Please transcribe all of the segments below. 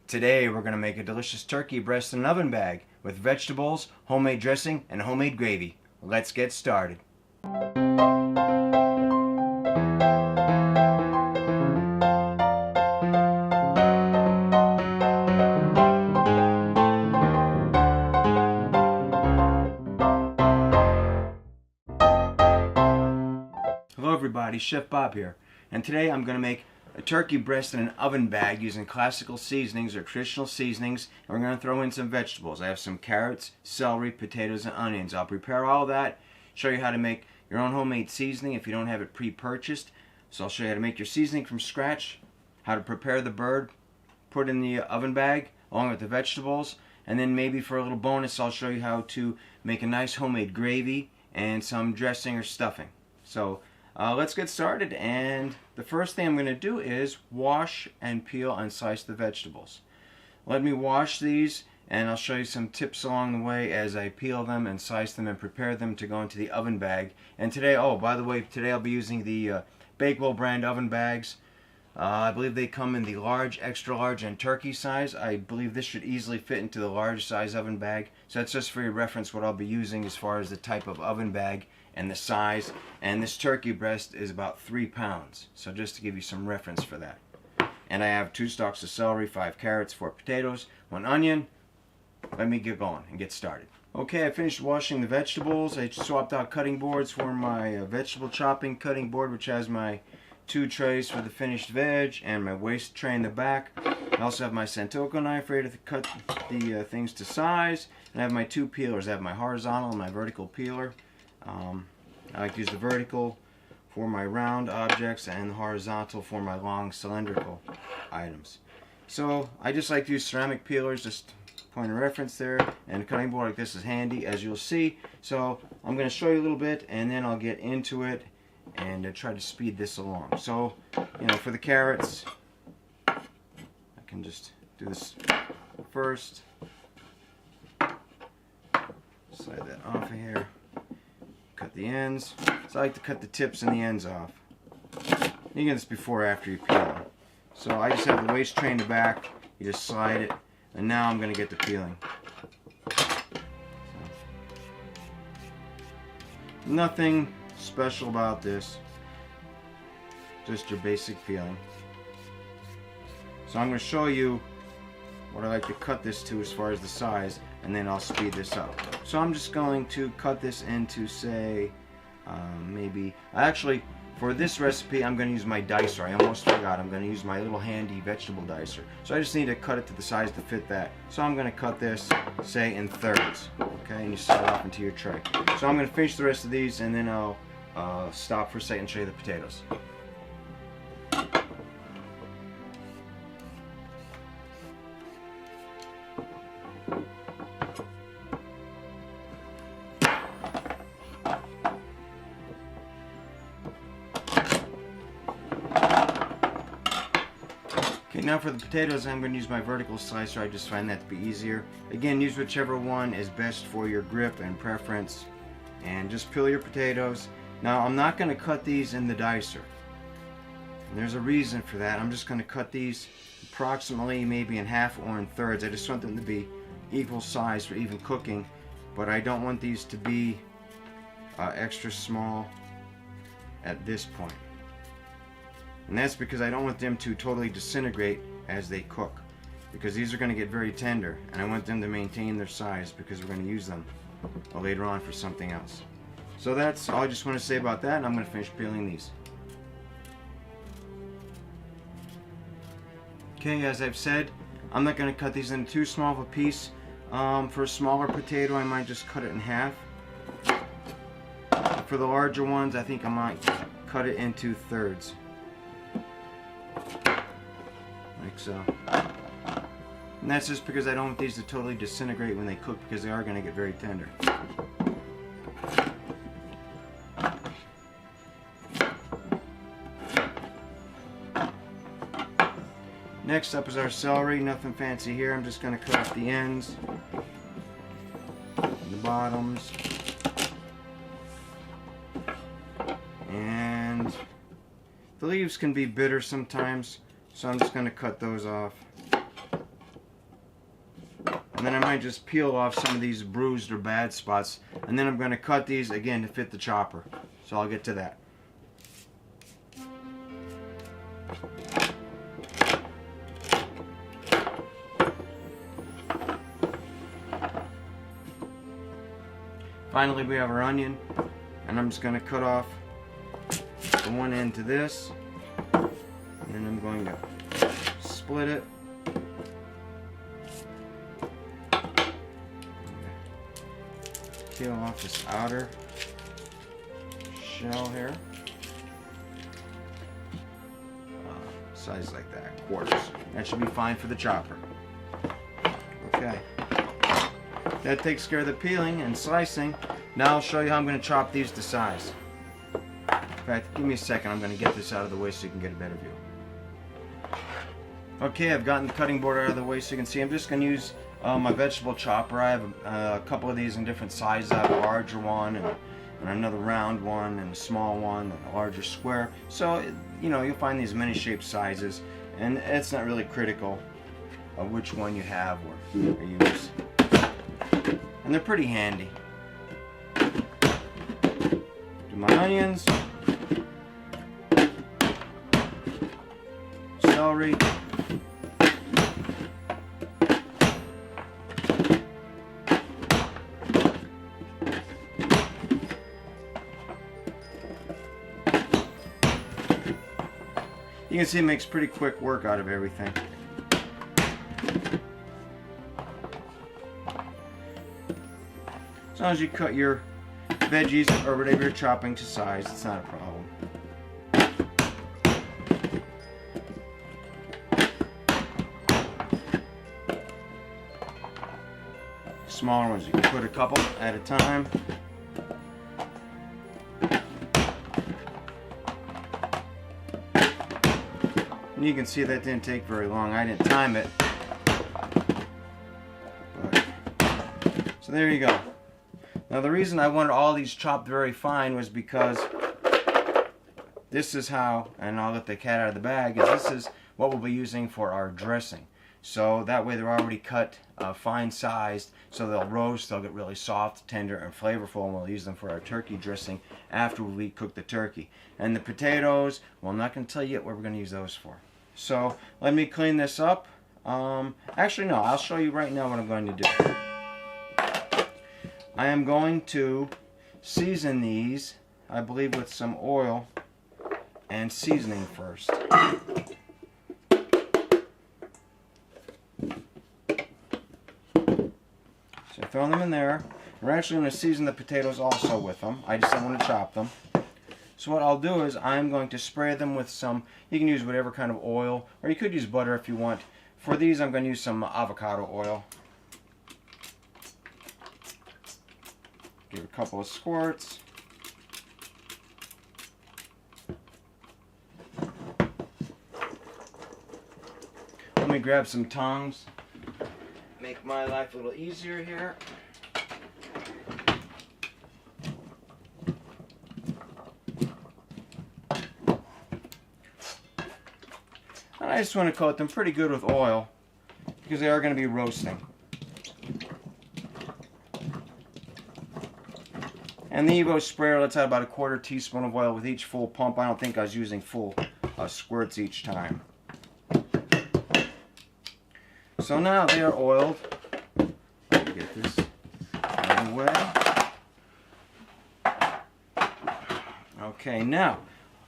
Today we're going to make a delicious turkey breast in an oven bag with vegetables, homemade dressing, and homemade gravy. Let's get started. Hello everybody, Chef Bob here, and today I'm going to make a turkey breast in an oven bag using classical seasonings or traditional seasonings, and we're going to throw in some vegetables. I have some carrots, celery, potatoes, and onions. I'll prepare all that, show you how to make your own homemade seasoning if you don't have it pre-purchased. So I'll show you how to make your seasoning from scratch, how to prepare the bird, put in the oven bag along with the vegetables, and then maybe for a little bonus I'll show you how to make a nice homemade gravy and some dressing or stuffing. So let's get started, and the first thing I'm going to do is wash and peel and slice the vegetables. Let me wash these, and I'll show you some tips along the way as I peel them and slice them and prepare them to go into the oven bag. And today, oh by the way, today I'll be using the Bakewell brand oven bags. I believe they come in the large, extra large, and turkey size. I believe this should easily fit into the large size oven bag. So that's just for your reference what I'll be using as far as the type of oven bag and the size. And this turkey breast is about 3 pounds. So just to give you some reference for that. And I have 2 stalks of celery, 5 carrots, 4 potatoes, 1 onion. Let me get going and get started. Okay, I finished washing the vegetables. I swapped out cutting boards for my vegetable chopping cutting board, which has my 2 trays for the finished veg and my waste tray in the back. I also have my Santoku knife ready to cut the things to size. And I have my 2 peelers. I have my horizontal and my vertical peeler. I like to use the vertical for my round objects and the horizontal for my long cylindrical items. So I just like to use ceramic peelers, just point of reference there, and a cutting board like this is handy, as you'll see. So I'm going to show you a little bit and then I'll get into it and try to speed this along. So, you know, for the carrots, I can just do this first. Slide that off of here. Cut the ends. So I like to cut the tips and the ends off. You get this before or after you peel them. So I just have the waste tray in the back. You just slide it, and now I'm going to get the peeling. So, nothing special about this, just your basic peeling. So I'm going to show you what I like to cut this to as far as the size, and then I'll speed this up. So I'm just going to cut this into, say, actually for this recipe I'm going to use my dicer. I almost forgot, I'm going to use my little handy vegetable dicer. So I just need to cut it to the size to fit that. So I'm going to cut this, say, in thirds. Okay, and you slide it off into your tray. So I'm going to finish the rest of these, and then I'll stop for a second and show you the potatoes. Okay, now for the potatoes, I'm going to use my vertical slicer. I just find that to be easier. Again, use whichever one is best for your grip and preference. And just peel your potatoes. Now, I'm not going to cut these in the dicer. And there's a reason for that. I'm just going to cut these approximately maybe in half or in thirds. I just want them to be equal size for even cooking. But I don't want these to be extra small at this point. And that's because I don't want them to totally disintegrate as they cook, because these are going to get very tender, and I want them to maintain their size because we're going to use them later on for something else. So that's all I just want to say about that, and I'm going to finish peeling these. Okay, as I've said, I'm not going to cut these into too small of a piece. For a smaller potato, I might just cut it in half. For the larger ones, I think I might cut it into thirds. Like so. And that's just because I don't want these to totally disintegrate when they cook, because they are going to get very tender. Next up is our celery. Nothing fancy here. I'm just going to cut off the ends, the bottoms, and the leaves can be bitter sometimes, so I'm just going to cut those off. And then I might just peel off some of these bruised or bad spots. And then I'm going to cut these again to fit the chopper. So I'll get to that. Finally, we have our onion, and I'm just going to cut off the one end to this, and then I'm going to split it. Peel off this outer shell here. Size like that, quarters. That should be fine for the chopper. Okay. That takes care of the peeling and slicing. Now I'll show you how I'm going to chop these to size. In fact, give me a second. I'm going to get this out of the way so you can get a better view. Okay, I've gotten the cutting board out of the way so you can see. I'm just going to use my vegetable chopper. I have a couple of these in different sizes. I have a larger one and another round one and a small one and a larger square. So, you know, you'll find these many shaped sizes, and it's not really critical of which one you have or use. And they're pretty handy. Do my onions, celery, you can see it makes pretty quick work out of everything. As long as you cut your veggies or whatever you're chopping to size, it's not a problem. Smaller ones, you can put a couple at a time. And you can see that didn't take very long. I didn't time it. So there you go. Now the reason I wanted all these chopped very fine was because this is how, and I'll let the cat out of the bag, is this is what we'll be using for our dressing. So that way they're already cut fine sized, so they'll roast, they'll get really soft, tender, and flavorful, and we'll use them for our turkey dressing after we cook the turkey. And the potatoes, well, I'm not going to tell you yet what we're going to use those for. So let me clean this up. Actually no, I'll show you right now what I'm going to do. I am going to season these, I believe, with some oil and seasoning first. So throw them in there. We're actually going to season the potatoes also with them. I just don't want to chop them. So what I'll do is I'm going to spray them with some, you can use whatever kind of oil, or you could use butter if you want. For these I'm going to use some avocado oil. Give it a couple of squirts. Let me grab some tongs. Make my life a little easier here. And I just want to coat them pretty good with oil because they are going to be roasting. And the Evo sprayer, let's add about a quarter teaspoon of oil with each full pump. I don't think I was using full squirts each time. So now they are oiled. Let me get this out of the way. Okay, now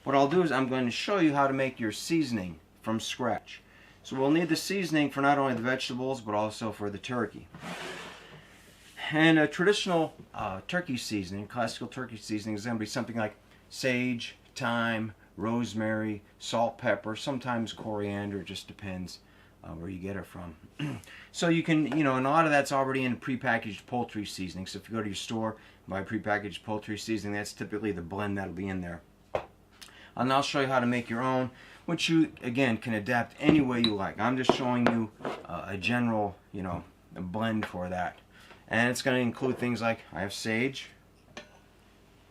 what I'll do is I'm going to show you how to make your seasoning from scratch. So we'll need the seasoning for not only the vegetables but also for the turkey. And a traditional turkey seasoning, classical turkey seasoning, is going to be something like sage, thyme, rosemary, salt, pepper, sometimes coriander. It just depends where you get it from. So you can, you know, and a lot of that's already in prepackaged poultry seasoning. So if you go to your store and buy prepackaged poultry seasoning, that's typically the blend that'll be in there. And I'll show you how to make your own, which you, again, can adapt any way you like. I'm just showing you a general, you know, a blend for that. And it's going to include things like, I have sage,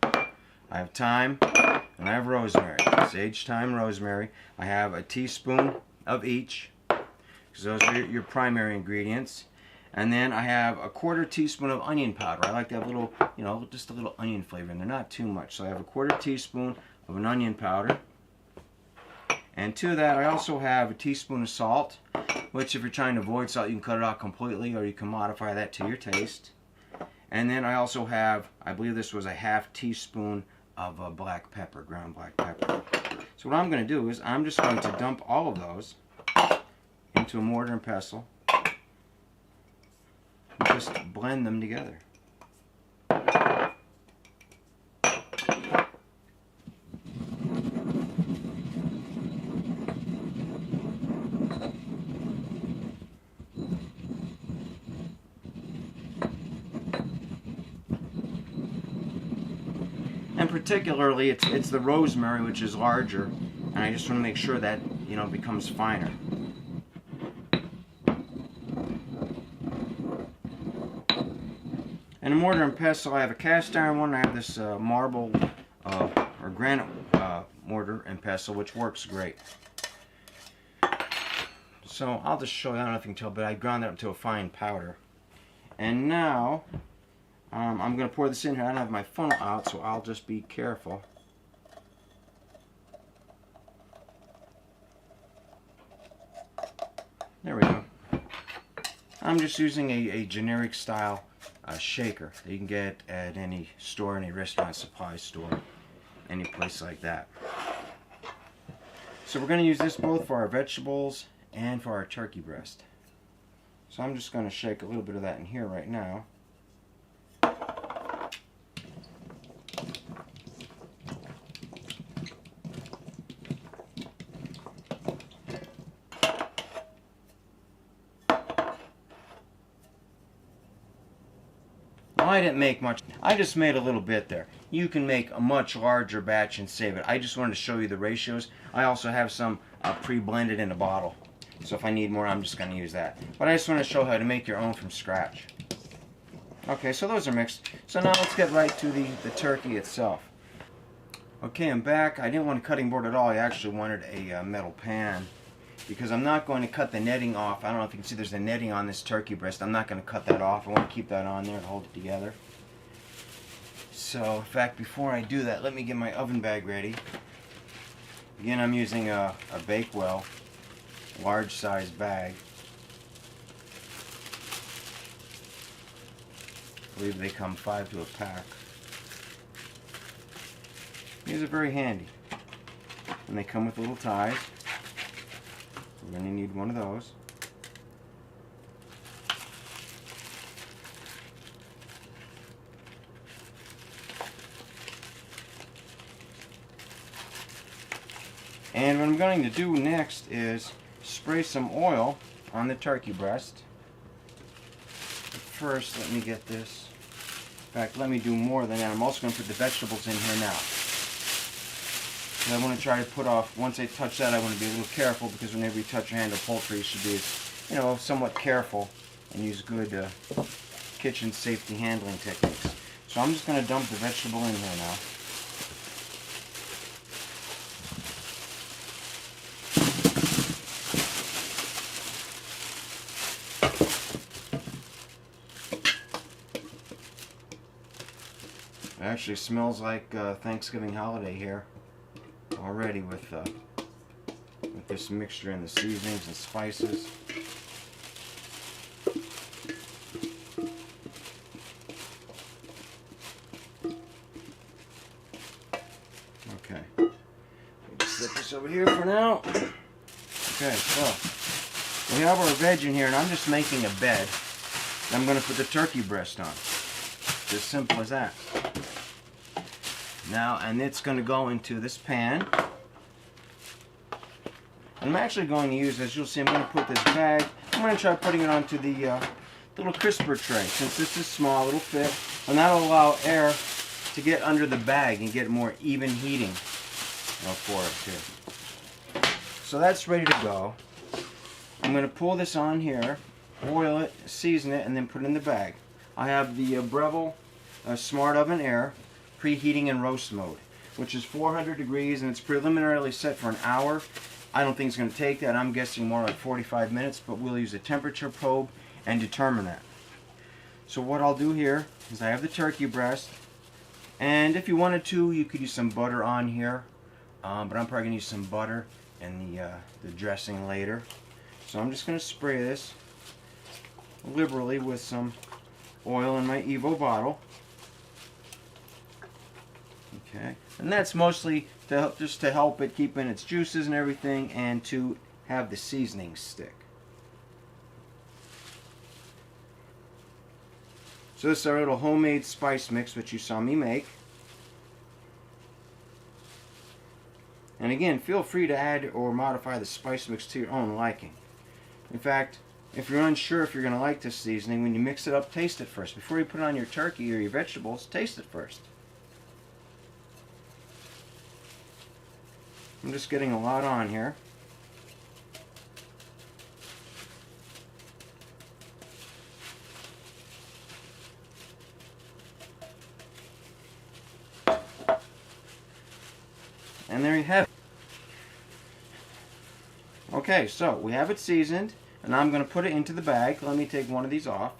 I have thyme, and I have rosemary. Sage, thyme, rosemary. I have a teaspoon of each, because those are your primary ingredients. And then I have a 1/4 teaspoon of onion powder. I like to have a little, just a little onion flavor in there, not too much. So I have a 1/4 teaspoon of an onion powder. And to that, I also have a teaspoon of salt, which if you're trying to avoid salt, you can cut it out completely, or you can modify that to your taste. And then I also have, I believe this was a 1/2 teaspoon of black pepper, ground black pepper. So what I'm going to do is I'm just going to dump all of those into a mortar and pestle and just blend them together. And particularly, it's the rosemary, which is larger, and I just want to make sure that, it becomes finer. And a mortar and pestle, I have a cast iron one, I have this marble or granite mortar and pestle, which works great. So I'll just show you, I don't know if you can tell, but I ground that up to a fine powder. And now, I'm going to pour this in here. I don't have my funnel out, so I'll just be careful. There we go. I'm just using a generic style shaker that you can get at any store, any restaurant supply store, any place like that. So we're going to use this both for our vegetables and for our turkey breast. So I'm just going to shake a little bit of that in here right now. I didn't make much. I just made a little bit there. You can make a much larger batch and save it. I just wanted to show you the ratios. I also have some pre-blended in a bottle. So if I need more, I'm just going to use that. But I just want to show how to make your own from scratch. Okay, so those are mixed. So now let's get right to the turkey itself. Okay, I'm back. I didn't want a cutting board at all. I actually wanted a metal pan, because I'm not going to cut the netting off. I don't know if you can see there's a netting on this turkey breast. I'm not going to cut that off. I want to keep that on there to hold it together. So, in fact, before I do that, let me get my oven bag ready. Again, I'm using a Bakewell large size bag. I believe they come 5 to a pack. These are very handy. And they come with little ties. We're going to need one of those. And what I'm going to do next is spray some oil on the turkey breast. But first, let me get this. In fact, let me do more than that. I'm also going to put the vegetables in here now. And I want to try to put off, once I touch that, I want to be a little careful, because whenever you touch your hand to poultry, you should be, somewhat careful and use good kitchen safety handling techniques. So I'm just going to dump the vegetable in here now. It actually smells like Thanksgiving holiday here already with this mixture and the seasonings and spices. Okay, just set this over here for now. Okay, so we have our veg in here, and I'm just making a bed. I'm going to put the turkey breast on. It's as simple as that. Now, and it's going to go into this pan. I'm actually going to use, as you'll see, I'm going to put this bag, I'm going to try putting it onto the little crisper tray. Since this is small, it'll fit, and that'll allow air to get under the bag and get more even heating for it too. So that's ready to go. I'm going to pull this on here, oil it, season it, and then put it in the bag. I have the Breville Smart Oven Air preheating in roast mode, which is 400 degrees, and it's preliminarily set for an hour. I don't think it's going to take that. I'm guessing more like 45 minutes, but we'll use a temperature probe and determine that. So what I'll do here is I have the turkey breast, and if you wanted to, you could use some butter on here, but I'm probably going to use some butter and the dressing later. So I'm just going to spray this liberally with some oil in my Evo bottle. Okay, and that's mostly to help, just to help it keep in its juices and everything, and to have the seasoning stick. So this is our little homemade spice mix which you saw me make. And again, feel free to add or modify the spice mix to your own liking. In fact, if you're unsure if you're going to like this seasoning, when you mix it up, taste it first. Before you put it on your turkey or your vegetables, taste it first. I'm just getting a lot on here. And there you have it. Okay, so we have it seasoned, and I'm going to put it into the bag. Let me take one of these off.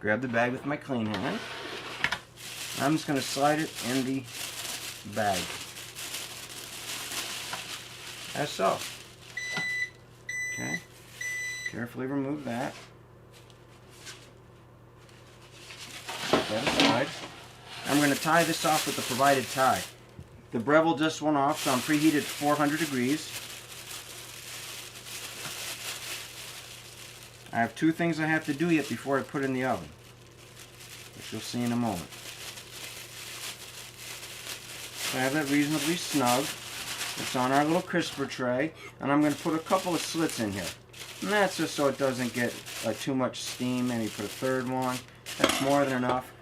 Grab the bag with my clean hand. I'm just going to slide it in the bag. As so. Okay. Carefully remove that. Put that aside. I'm going to tie this off with the provided tie. The Breville just went off, so I'm preheated at 400 degrees. I have two things I have to do yet before I put it in the oven, which you'll see in a moment. So I have that reasonably snug. It's on our little crisper tray, and I'm going to put a couple of slits in here. And that's just so it doesn't get too much steam. Maybe put a third one. That's more than enough.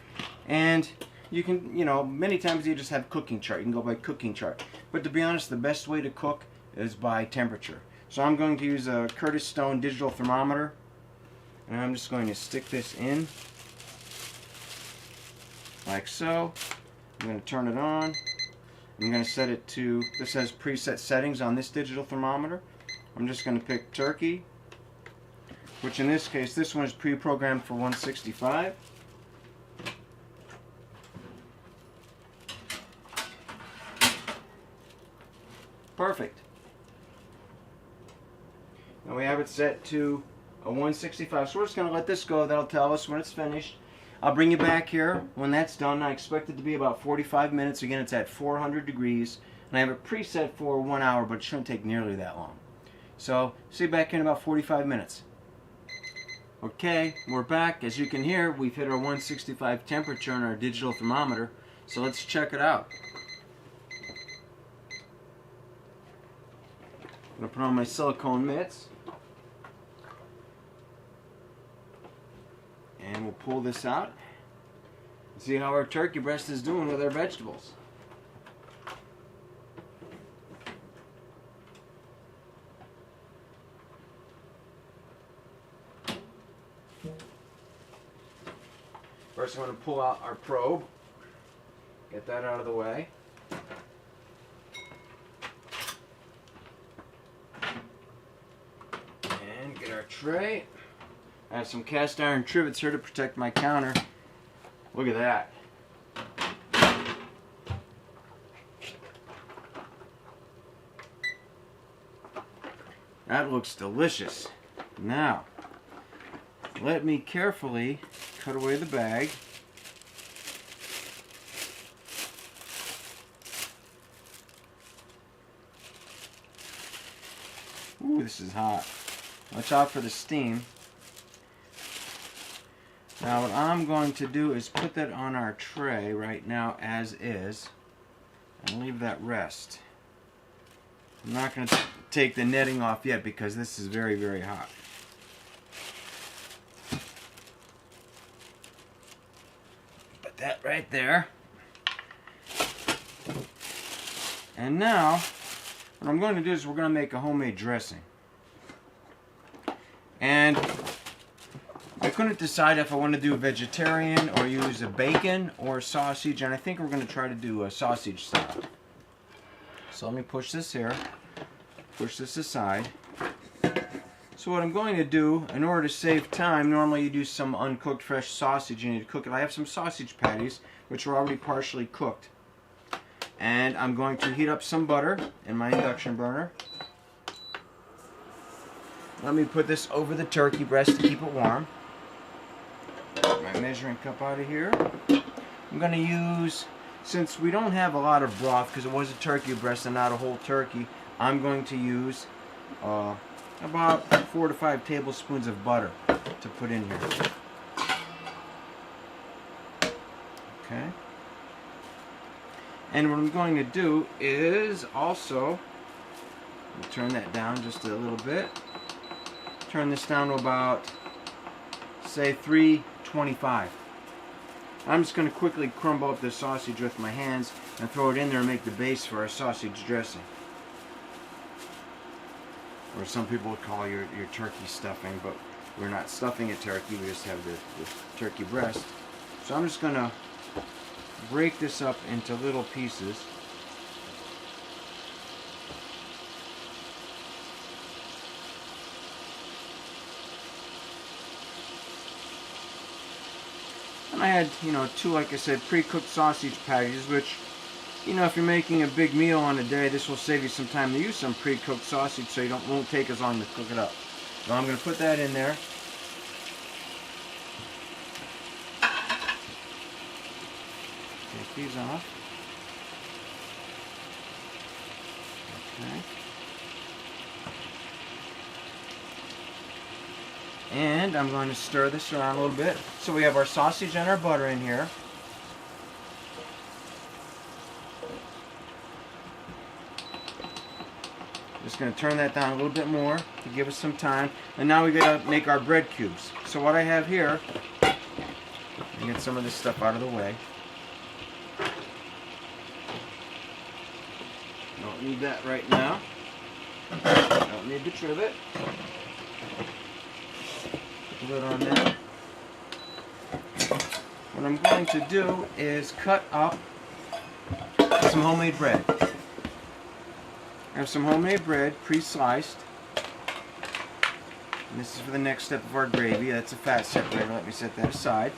And you can, many times you just have cooking chart. You can go by cooking chart. But to be honest, the best way to cook is by temperature. So I'm going to use a Curtis Stone digital thermometer. And I'm just going to stick this in. Like so. I'm going to turn it on. I'm going to set it to, this has preset settings on this digital thermometer. I'm just going to pick turkey, which in this case, this one is pre-programmed for 165. Perfect. Now we have it set to a 165. So we're just going to let this go. That'll tell us when it's finished. I'll bring you back here when that's done. I expect it to be about 45 minutes. Again, it's at 400 degrees. And I have it preset for 1 hour, but it shouldn't take nearly that long. So, see you back in about 45 minutes. Okay, we're back. As you can hear, we've hit our 165 temperature on our digital thermometer. So let's check it out. I'm going to put on my silicone mitts. And we'll pull this out and see how our turkey breast is doing with our vegetables. First I'm going to pull out our probe. Get that out of the way. And get our tray. I have some cast iron trivets here to protect my counter. Look at that. That looks delicious. Now, let me carefully cut away the bag. Ooh, this is hot. Watch out for the steam. Now what I'm going to do is put that on our tray right now as is and leave that rest. I'm not going to take the netting off yet because this is very, very hot. Put that right there. And now what I'm going to do is we're going to make a homemade dressing. And I couldn't decide if I want to do a vegetarian or use a bacon or sausage, and I think we're going to try to do a sausage style. So let me push this here, push this aside. So what I'm going to do, in order to save time, normally you do some uncooked fresh sausage, you need to cook it. I have some sausage patties, which are already partially cooked. And I'm going to heat up some butter in my induction burner. Let me put this over the turkey breast to keep it warm. Get my measuring cup out of here. I'm going to use, since we don't have a lot of broth, because it was a turkey breast and not a whole turkey, I'm going to use about 4 to 5 tablespoons of butter to put in here. Okay. And what I'm going to do is also, turn that down just a little bit. Turn this down to about, say, 325. I'm just going to quickly crumble up the sausage with my hands and throw it in there and make the base for our sausage dressing. Or some people would call your turkey stuffing, but we're not stuffing a turkey, we just have the turkey breast. So I'm just going to break this up into little pieces. And I had, two, like I said, pre-cooked sausage patties, which, if you're making a big meal on a day, this will save you some time to use some pre-cooked sausage, so won't take as long to cook it up. So I'm going to put that in there. Take these off. Okay. And I'm going to stir this around a little bit. So we have our sausage and our butter in here. Just going to turn that down a little bit more to give us some time. And now we got to make our bread cubes. So what I have here, let me get some of this stuff out of the way. Don't need that right now. Don't need the trivet. Put the lid on there. What I'm going to do is cut up some homemade bread. I have some homemade bread, pre-sliced. And this is for the next step of our gravy. That's a fat separator. Let me set that aside.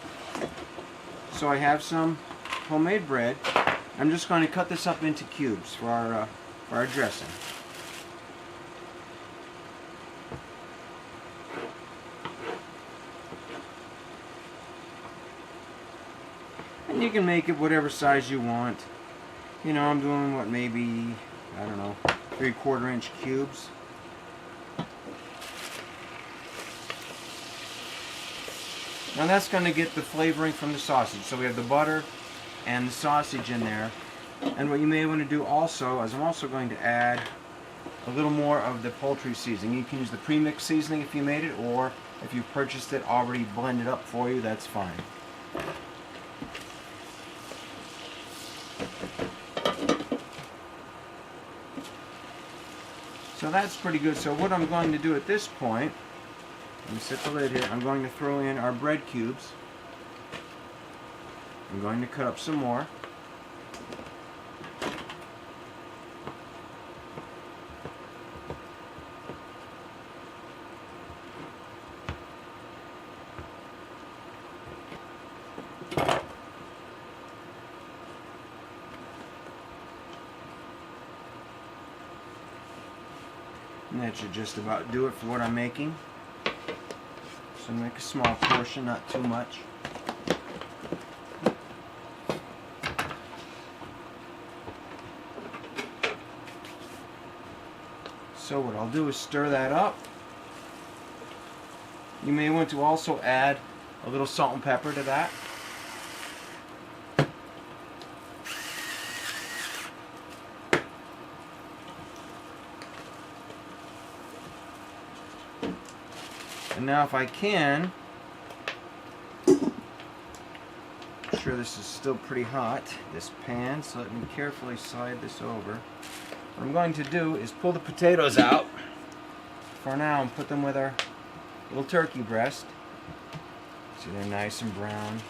So I have some homemade bread. I'm just going to cut this up into cubes for our dressing. And you can make it whatever size you want. I'm doing what, maybe, I don't know, 3/4 inch cubes. Now that's going to get the flavoring from the sausage. So we have the butter and the sausage in there. And what you may want to do also is I'm also going to add a little more of the poultry seasoning. You can use the premix seasoning if you made it, or if you purchased it already blended up for you, that's fine. So that's pretty good. So what I'm going to do at this point, let me set the lid here, I'm going to throw in our bread cubes. I'm going to cut up some more. And that should just about do it for what I'm making. So make a small portion, not too much. So what I'll do is stir that up. You may want to also add a little salt and pepper to that. And now if I can, I'm sure this is still pretty hot, this pan, so let me carefully slide this over. What I'm going to do is pull the potatoes out for now and put them with our little turkey breast. See, they're nice and brown.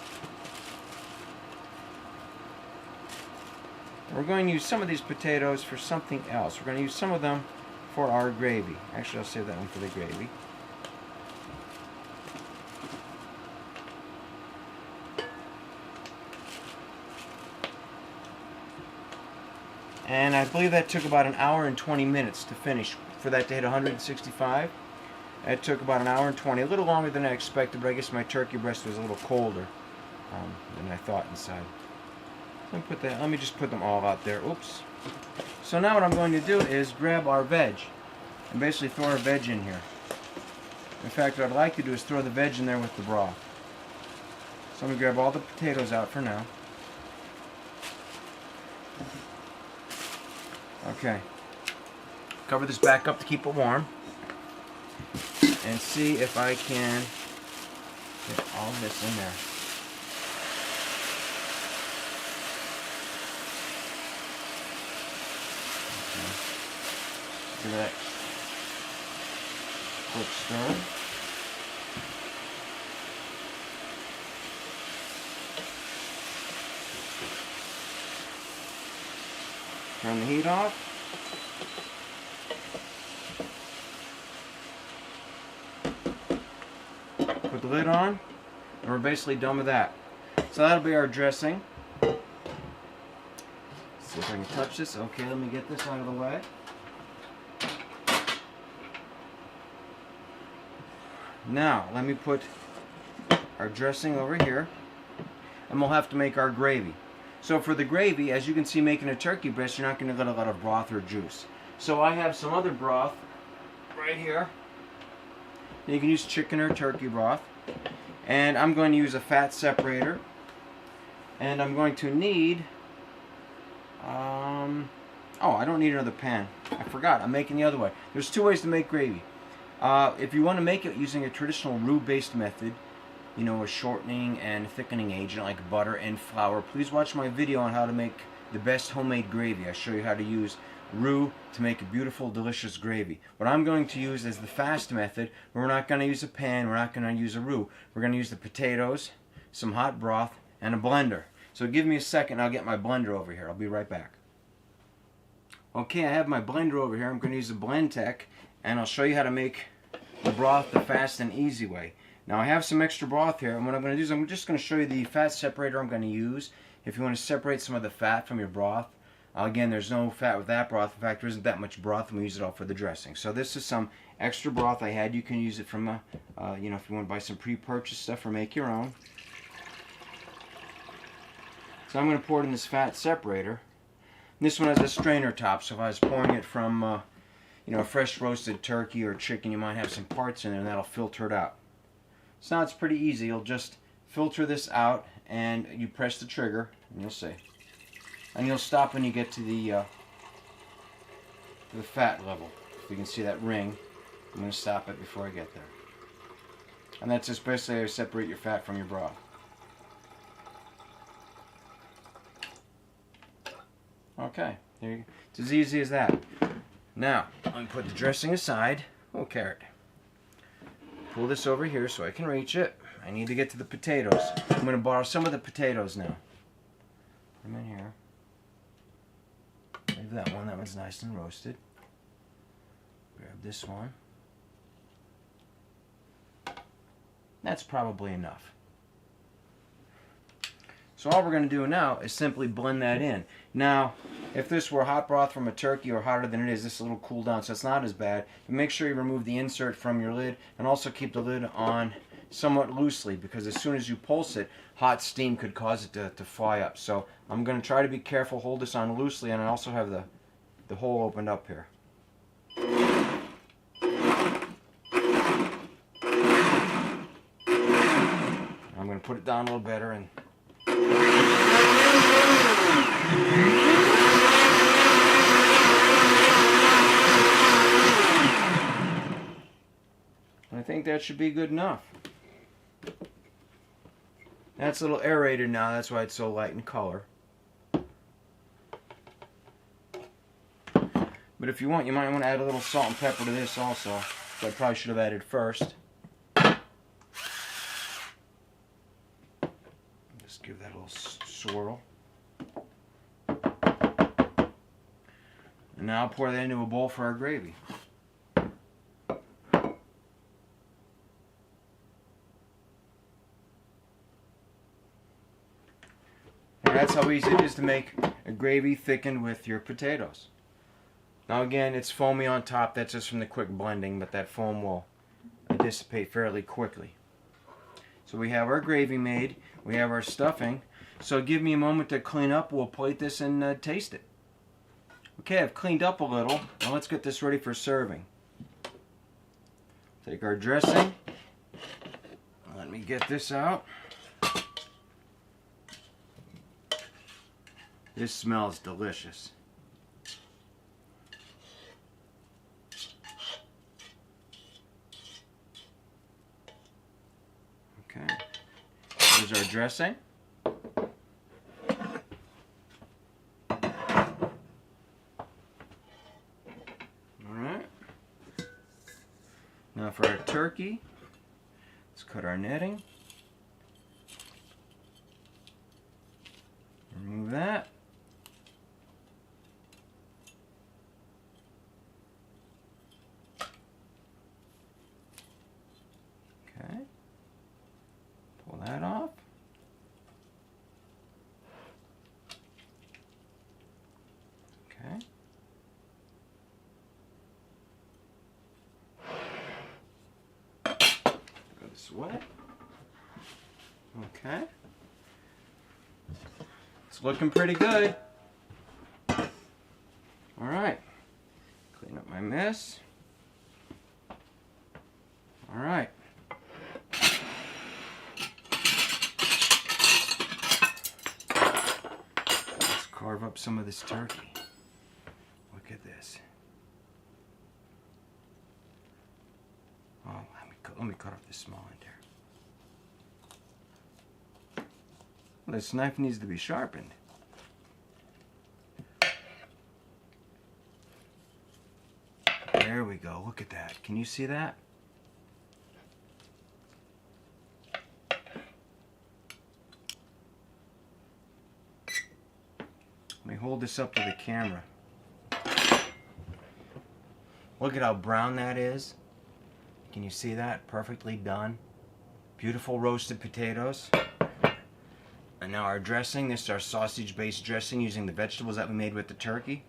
And we're going to use some of these potatoes for something else. We're going to use some of them for our gravy. Actually, I'll save that one for the gravy. And I believe that took about an hour and 20 minutes to finish. For that to hit 165, it took about an hour and 20, a little longer than I expected, but I guess my turkey breast was a little colder than I thought inside. Let me just put them all out there. Oops. So now what I'm going to do is grab our veg and basically throw our veg in here. In fact, what I'd like to do is throw the veg in there with the broth. So I'm going to grab all the potatoes out for now. Okay. Cover this back up to keep it warm. And see if I can get all this in there. Okay. Give that quick stir. Turn the heat off. Put the lid on, and we're basically done with that. So that'll be our dressing. Let's see if I can touch this. Okay, let me get this out of the way. Now, let me put our dressing over here, and we'll have to make our gravy. So for the gravy, as you can see, making a turkey breast, you're not going to get a lot of broth or juice. So I have some other broth right here. You can use chicken or turkey broth. And I'm going to use a fat separator. And I'm going to need... oh, I don't need another pan. I forgot. I'm making the other way. There's two ways to make gravy. If you want to make it using a traditional roux-based method, you know, a shortening and thickening agent like butter and flour, please watch my video on how to make the best homemade gravy. I show you how to use roux to make a beautiful, delicious gravy. What I'm going to use is the fast method. We're not going to use a pan, we're not going to use a roux. We're going to use the potatoes, some hot broth, and a blender. So give me a second, I'll get my blender over here. I'll be right back. Okay, I have my blender over here. I'm going to use the Blend Tech, and I'll show you how to make the broth the fast and easy way. Now I have some extra broth here, and what I'm going to do is I'm just going to show you the fat separator I'm going to use. If you want to separate some of the fat from your broth, again, there's no fat with that broth. In fact, there isn't that much broth, and we use it all for the dressing. So this is some extra broth I had. You can use it from, you know, if you want to buy some pre-purchased stuff or make your own. So I'm going to pour it in this fat separator. And this one has a strainer top, so if I was pouring it from, you know, a fresh roasted turkey or chicken, you might have some parts in there, and that'll filter it out. So now it's pretty easy. You'll just filter this out, and you press the trigger, and you'll see. And you'll stop when you get to the fat level. If you can see that ring, I'm going to stop it before I get there. And that's just basically how you separate your fat from your broth. Okay, there you go. It's as easy as that. Now, I'm going to put the dressing aside. Oh, carrot. Pull this over here so I can reach it. I need to get to the potatoes. I'm going to borrow some of the potatoes now. Put them in here. Leave that one. That one's nice and roasted. Grab this one. That's probably enough. So all we're going to do now is simply blend that in. Now, if this were hot broth from a turkey or hotter than it is, this will cool down, so it's not as bad. But make sure you remove the insert from your lid, and also keep the lid on somewhat loosely, because as soon as you pulse it, hot steam could cause it to fly up. So I'm going to try to be careful, hold this on loosely, and I also have the hole opened up here. I'm going to put it down a little better, and I think that should be good enough. That's a little aerated now, that's why it's so light in color. But if you want, you might want to add a little salt and pepper to this also, which I probably should have added first. Just give that a little swirl. And now I'll pour that into a bowl for our gravy. That's how easy it is to make a gravy thickened with your potatoes. Now again, it's foamy on top. That's just from the quick blending, but that foam will dissipate fairly quickly. So we have our gravy made. We have our stuffing. So give me a moment to clean up. We'll plate this and taste it. Okay, I've cleaned up a little. Now let's get this ready for serving. Take our dressing. Let me get this out. This smells delicious. Okay, here's our dressing. Alright. Now for our turkey, let's cut our netting. Remove that. Okay. Pull that off. Okay. Go this way. Okay. It's looking pretty good. All right. Clean up my mess. All right. Let's carve up some of this turkey. Look at this. Oh, let me cut off this small end there. Well, this knife needs to be sharpened. There we go. Look at that. Can you see that? Let me hold this up to the camera. Look at how brown that is. Can you see that? Perfectly done. Beautiful roasted potatoes. And now our dressing. This is our sausage-based dressing using the vegetables that we made with the turkey.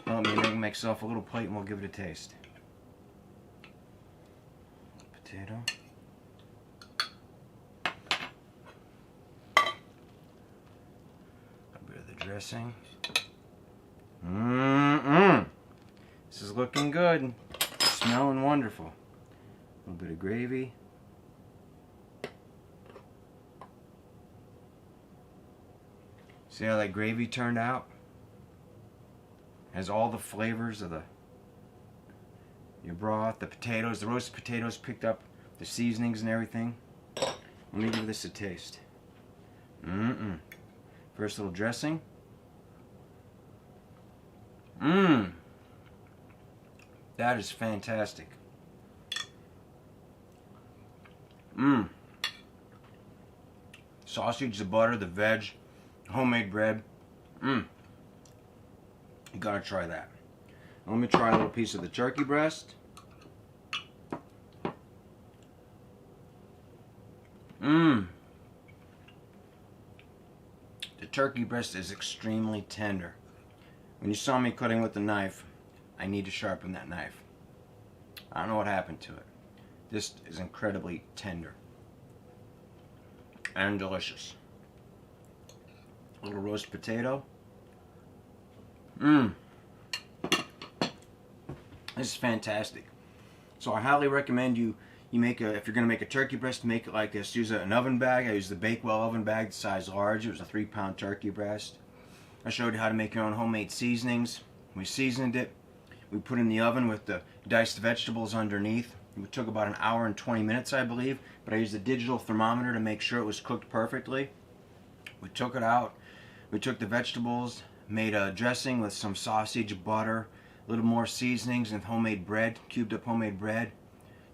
Well, let me make myself a little plate and we'll give it a taste. Potato. A bit of the dressing. This is looking good. Smelling wonderful. A little bit of gravy. See how that gravy turned out? Has all the flavors of your broth, the potatoes, the roasted potatoes picked up the seasonings and everything. Let me give this a taste. First little dressing. That is fantastic. Sausage, the butter, the veg, homemade bread. You gotta try that. Let me try a little piece of the turkey breast. The turkey breast is extremely tender. When you saw me cutting with the knife, I need to sharpen that knife. I don't know what happened to it. This is incredibly tender and delicious. A little roast potato. This is fantastic. So I highly recommend you make if you're going to make a turkey breast, make it like this. Use an oven bag. I used the Bakewell oven bag, size large. It was a 3-pound turkey breast. I showed you how to make your own homemade seasonings. We seasoned it. We put it in the oven with the diced vegetables underneath. It took about an hour and 20 minutes, I believe, but I used a digital thermometer to make sure it was cooked perfectly. We took it out. We took the vegetables, made a dressing with some sausage, butter, a little more seasonings, and homemade bread, cubed up homemade bread.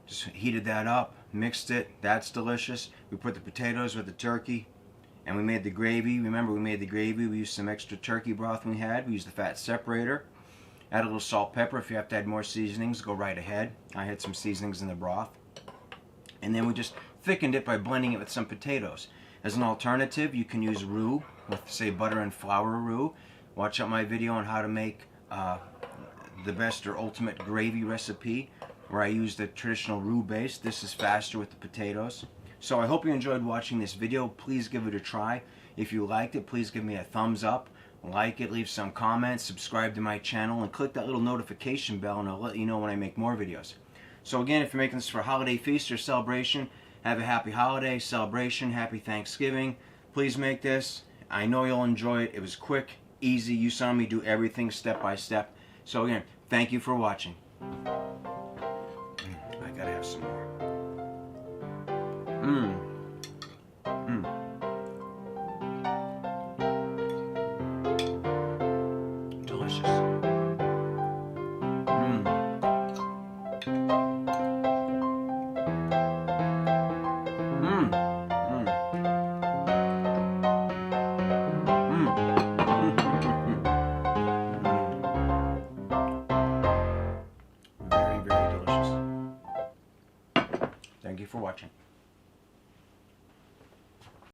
Just heated that up, mixed it. That's delicious. We put the potatoes with the turkey, and we made the gravy. Remember, we made the gravy. We used some extra turkey broth we had. We used the fat separator. Add a little salt, pepper. If you have to add more seasonings, go right ahead. I had some seasonings in the broth. And then we just thickened it by blending it with some potatoes. As an alternative, you can use roux with, say, butter and flour roux. Watch out my video on how to make the best or ultimate gravy recipe, where I use the traditional roux base. This is faster with the potatoes. So I hope you enjoyed watching this video. Please give it a try. If you liked it, please give me a thumbs up. Like it, leave some comments, subscribe to my channel, and click that little notification bell, and I'll let you know when I make more videos. So again, if you're making this for a holiday feast or celebration, have a happy holiday, celebration, happy Thanksgiving. Please make this. I know you'll enjoy it. It was quick, easy. You saw me do everything step by step. So again, thank you for watching. I gotta have some more. Delicious. Very, very delicious. Thank you for watching.